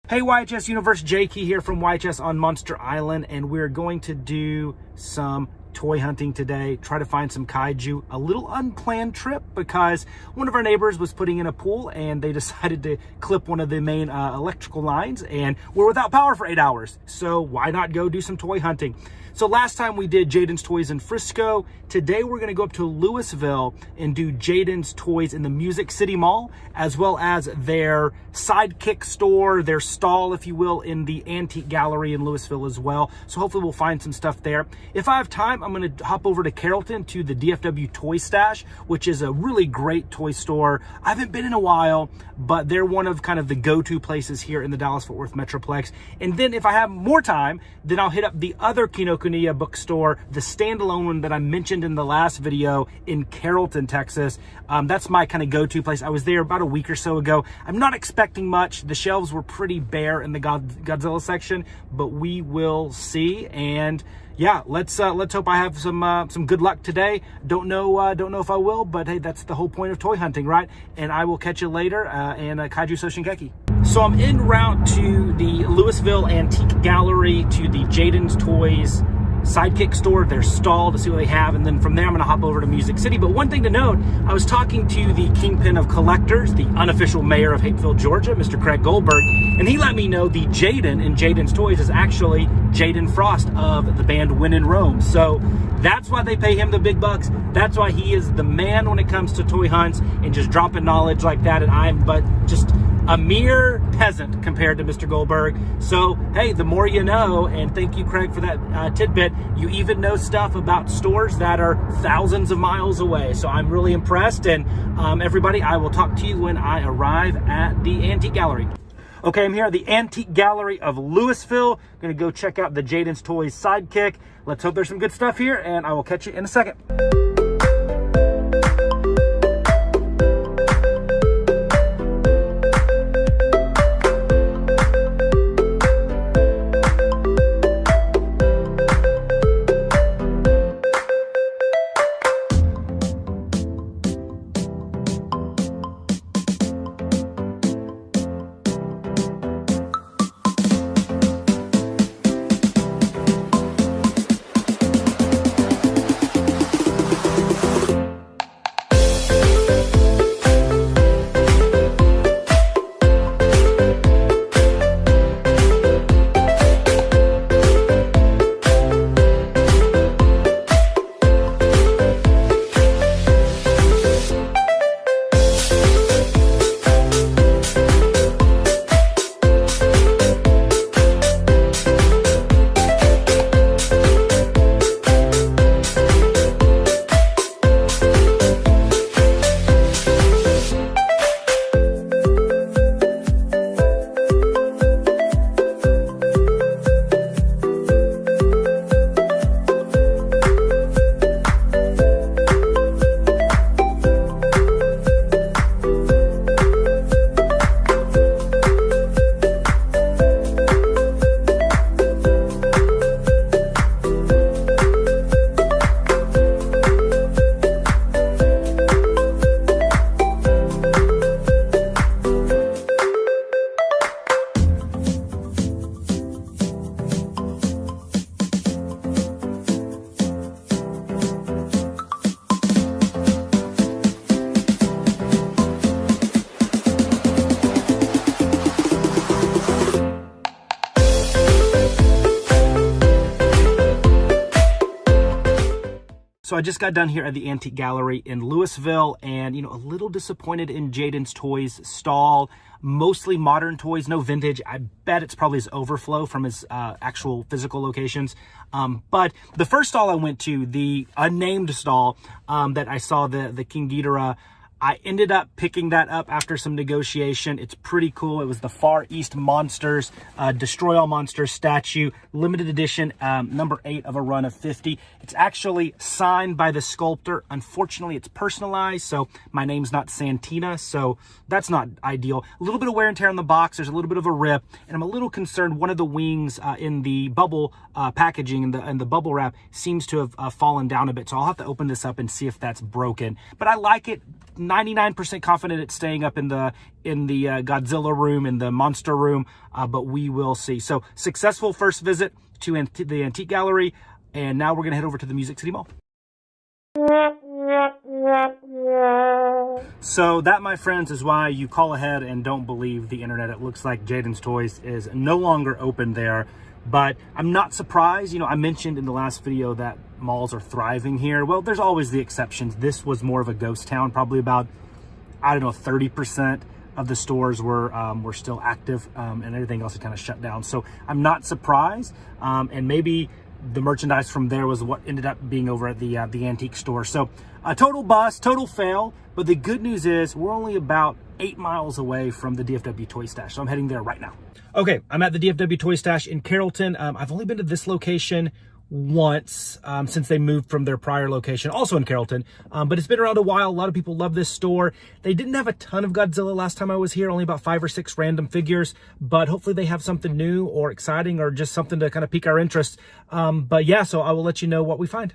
Hey YHS Universe, Jake here from YHS on Monster Island, and we're going to do some toy hunting today, try to find some kaiju. A little unplanned trip because one of our neighbors was putting in a pool and they decided to clip one of the main electrical lines, and we're without power for 8 hours. So why not go do some toy hunting? So last time we did Jaden's Toys in Frisco. Today we're gonna go up to Louisville and do Jaden's Toys in the Music City Mall, as well as their sidekick store, their stall, if you will, in the Antique Gallery in Louisville as well. So hopefully we'll find some stuff there. If I have time, I'm gonna hop over to Carrollton to the DFW Toy Stash, which is a really great toy store. I haven't been in a while, but they're one of kind of the go-to places here in the Dallas-Fort Worth Metroplex. And then if I have more time, then I'll hit up the other Kinokuniya bookstore, the standalone one that I mentioned in the last video in Carrollton, Texas. That's my kind of go-to place. I was there about a week or so ago. I'm not expecting much. The shelves were pretty bare in the Godzilla section, but we will see. And yeah, let's hope I have some good luck today. Don't know if I will, but hey, that's the whole point of toy hunting, right? And I will catch you later. And Kaiju Soshinkeki. So I'm en route to the Louisville Antique Gallery, to the Jaden's Toys sidekick store, their stall, to see what they have, and then from there I'm gonna hop over to Music City. But one thing to note, I was talking to the kingpin of collectors, the unofficial mayor of Hapeville, Georgia, Mr. Craig Goldberg, and he let me know the Jaden in Jaden's Toys is actually Jaden Frost of the band When in Rome. So that's why they pay him the big bucks. That's why he is the man when it comes to toy hunts and just dropping knowledge like that. And I'm but just a mere peasant compared to Mr. Goldberg. So, hey, the more you know, and thank you, Craig, for that tidbit. You even know stuff about stores that are thousands of miles away. So I'm really impressed. And everybody, I will talk to you when I arrive at the Antique Gallery. Okay, I'm here at the Antique Gallery of Louisville. I'm gonna go check out the Jaden's Toys sidekick. Let's hope there's some good stuff here, and I will catch you in a second. So I just got done here at the Antique Gallery in Louisville, and, you know, a little disappointed in Jaden's Toys stall. Mostly modern toys, no vintage. I bet it's probably his overflow from his actual physical locations. But the first stall I went to, the unnamed stall that I saw, the King Ghidorah, I ended up picking that up after some negotiation. It's pretty cool. It was the Far East Monsters, Destroy All Monsters statue, limited edition, number 8 of a run of 50. It's actually signed by the sculptor. Unfortunately, it's personalized, so my name's not Santina, so that's not ideal. A little bit of wear and tear on the box. There's a little bit of a rip, and I'm a little concerned one of the wings in the bubble packaging and the bubble wrap seems to have fallen down a bit, so I'll have to open this up and see if that's broken. But I like it. 99% confident it's staying up in the Godzilla room, in the monster room, but we will see. So successful first visit to the antique gallery, and now we're gonna head over to the Music City Mall. So that, my friends, is why you call ahead and don't believe the internet. It looks like Jaden's Toys is no longer open there, but I'm not surprised. You know, I mentioned in the last video that malls are thriving here. Well, there's always the exceptions. This was more of a ghost town. Probably about, I don't know, 30% of the stores were still active, and everything else had kind of shut down. So I'm not surprised, and maybe the merchandise from there was what ended up being over at the antique store. So a total bust, total fail. But the good news is we're only about 8 miles away from the DFW Toy Stash. So I'm heading there right now. Okay, I'm at the DFW Toy Stash in Carrollton. I've only been to this location once since they moved from their prior location, also in Carrollton. But it's been around a while. A lot of people love this store. They didn't have a ton of Godzilla last time I was here, only about 5 or 6 random figures, but hopefully they have something new or exciting or just something to kind of pique our interest. But yeah, so I will let you know what we find.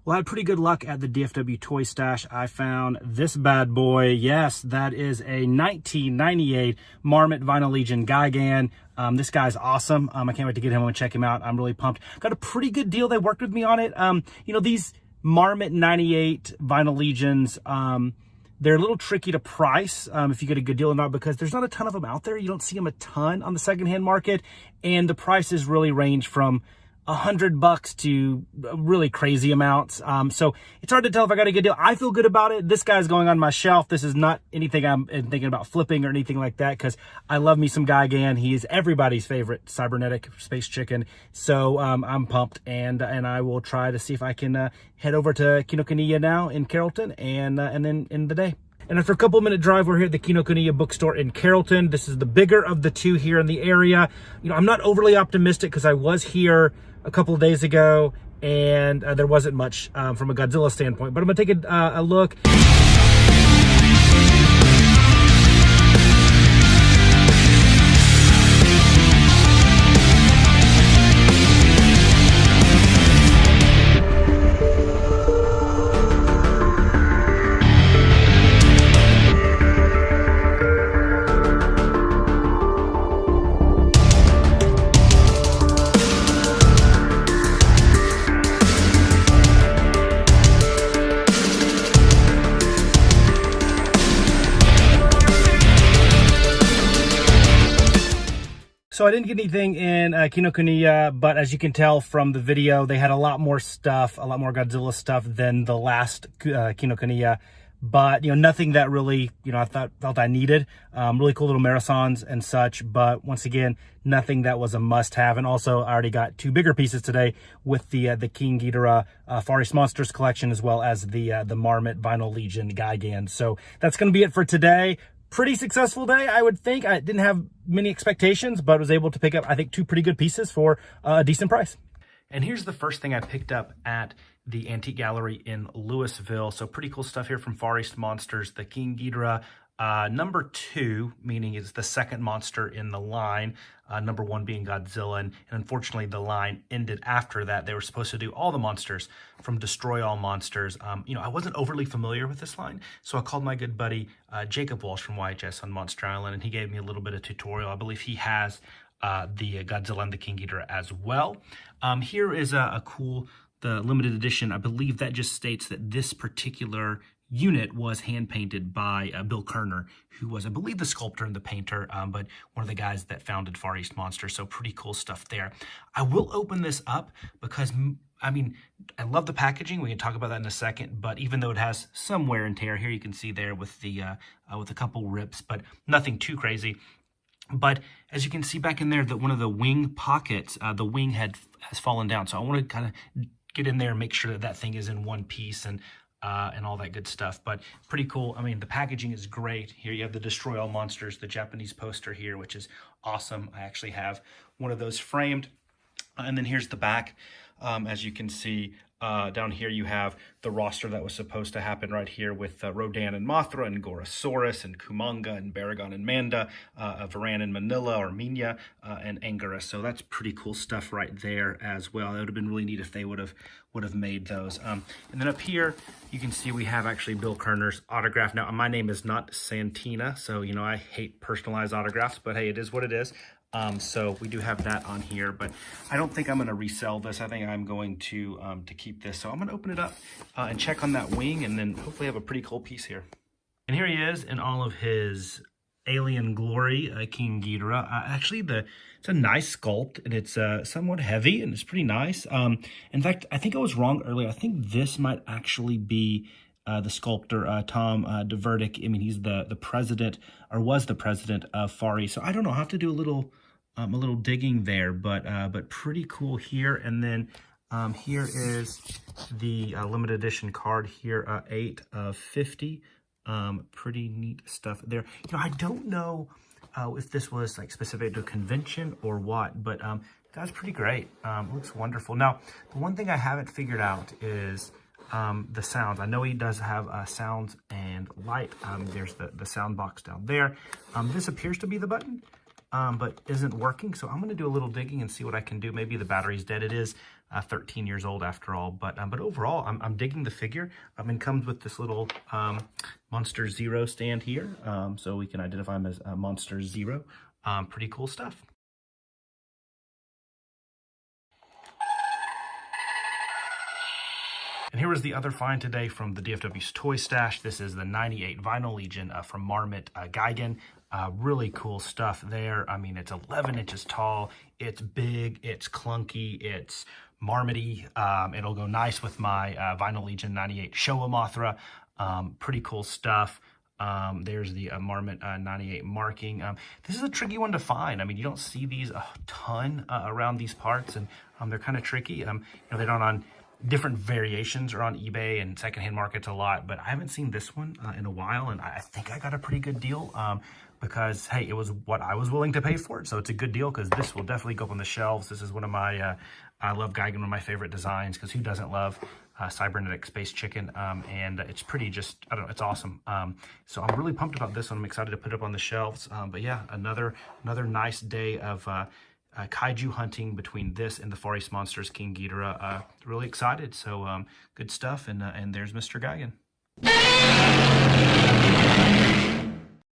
Well, I had pretty good luck at the DFW Toy Stash. I found this bad boy. Yes, that is a 1998 Marmot Vinyl Legion Gigan. This guy's awesome. I can't wait to get him and check him out. I'm really pumped. Got a pretty good deal. They worked with me on it. You know, these Marmot 98 Vinyl Legions, they're a little tricky to price if you get a good deal or not, because there's not a ton of them out there. You don't see them a ton on the secondhand market, and the prices really range from $100 to really crazy amounts. So it's hard to tell if I got a good deal. I feel good about it. This guy's going on my shelf. This is not anything I'm thinking about flipping or anything like that, because I love me some Gigan. He is everybody's favorite cybernetic space chicken. So I'm pumped, and I will try to see if I can head over to Kinokuniya now in Carrollton, and then end the day. And after a couple-minute drive, we're here at the Kinokuniya bookstore in Carrollton. This is the bigger of the two here in the area. You know, I'm not overly optimistic because I was here a couple of days ago, and there wasn't much from a Godzilla standpoint. But I'm going to take a look. So I didn't get anything in Kinokuniya, but as you can tell from the video, they had a lot more stuff, a lot more Godzilla stuff than the last Kinokuniya. But, you know, nothing that really, you know, I felt I needed. Really cool little marathons and such. But once again, nothing that was a must-have. And also, I already got 2 bigger pieces today with the King Ghidorah Far East Monsters collection, as well as the Marmot Vinyl Legion Gigan. So that's going to be it for today. Pretty successful day, I would think. I didn't have many expectations, but was able to pick up, I think, 2 pretty good pieces for a decent price. And here's the first thing I picked up at the Antique Gallery in Louisville. So pretty cool stuff here from Far East Monsters, the King Ghidorah Number 2, meaning it's the second monster in the line, number 1 being Godzilla, and unfortunately the line ended after that. They were supposed to do all the monsters from Destroy All Monsters. I wasn't overly familiar with this line, so I called my good buddy Jacob Walsh from YHS on Monster Island, and he gave me a little bit of tutorial. I believe he has the Godzilla and the King Ghidorah as well. Here is a cool, the limited edition. I believe that just states that this particular unit was hand painted by Bill Kerner, who was, I believe, the sculptor and the painter, but one of the guys that founded Far East Monsters. So pretty cool stuff there. I will open this up because, I mean, I love the packaging. We can talk about that in a second, but even though it has some wear and tear, here you can see there with the with a couple rips, but nothing too crazy. But as you can see back in there, that one of the wing pockets, the wing has fallen down. So I want to kind of get in there and make sure that that thing is in one piece and all that good stuff. But pretty cool. I mean, the packaging is great. Here you have the Destroy All Monsters, the Japanese poster here, which is awesome. I actually have one of those framed. And then here's the back. As you can see, down here you have the roster that was supposed to happen right here with Rodan and Mothra and Gorosaurus and Kumanga and Baragon and Manda, Varan and Manila or Minya, and Angara. So that's pretty cool stuff right there as well. It would have been really neat if they would have made those. And then up here you can see we have actually Bill Kerner's autograph. Now my name is not Santina, so you know I hate personalized autographs, but hey, it is what it is. So we do have that on here, but I don't think I'm going to resell this. I think I'm going to keep this. So I'm going to open it up and check on that wing, and then hopefully have a pretty cool piece here. And here he is in all of his alien glory, King Ghidorah. Actually, it's a nice sculpt, and it's somewhat heavy, and it's pretty nice. In fact, I think I was wrong earlier. I think this might actually be the sculptor, Tom DeVerdick. I mean, he's the president, or was the president of Far East. So I don't know. I'll have to do a little digging there, but pretty cool here. And then here is the limited edition card here, 8 of 50. Pretty neat stuff there. You know, I don't know if this was like specific to a convention or what, but that's pretty great. Looks wonderful. Now, the one thing I haven't figured out is the sounds. I know he does have sounds and light. There's the sound box down there. This appears to be the button, but isn't working. So I'm going to do a little digging and see what I can do. Maybe the battery's dead. It is 13 years old after all. But overall, I'm digging the figure. It comes with this little Monster Zero stand here, so we can identify him as Monster Zero. Pretty cool stuff. And here was the other find today from the DFW Toy Stash. This is the 98 Vinyl Legion from Marmot Gigan. Really cool stuff there. I mean, it's 11 inches tall. It's big. It's clunky. It's marmoty. It'll go nice with my Vinyl Legion 98 Showa Mothra. Pretty cool stuff. There's the Marmot 98 marking. This is a tricky one to find. I mean, you don't see these a ton around these parts, and they're kind of tricky. You know, they're not on different variations are on eBay and secondhand markets a lot, but I haven't seen this one in a while, and I think I got a pretty good deal because, hey, it was what I was willing to pay for it, so it's a good deal because this will definitely go up on the shelves. This is one of my, I love Gigan, one of my favorite designs, because who doesn't love cybernetic space chicken, and it's pretty just, I don't know, it's awesome. So I'm really pumped about this one. I'm excited to put it up on the shelves, but yeah, another nice day of kaiju hunting between this and the Far East Monsters King Ghidorah. Really excited. So good stuff. And there's Mr. Gigan.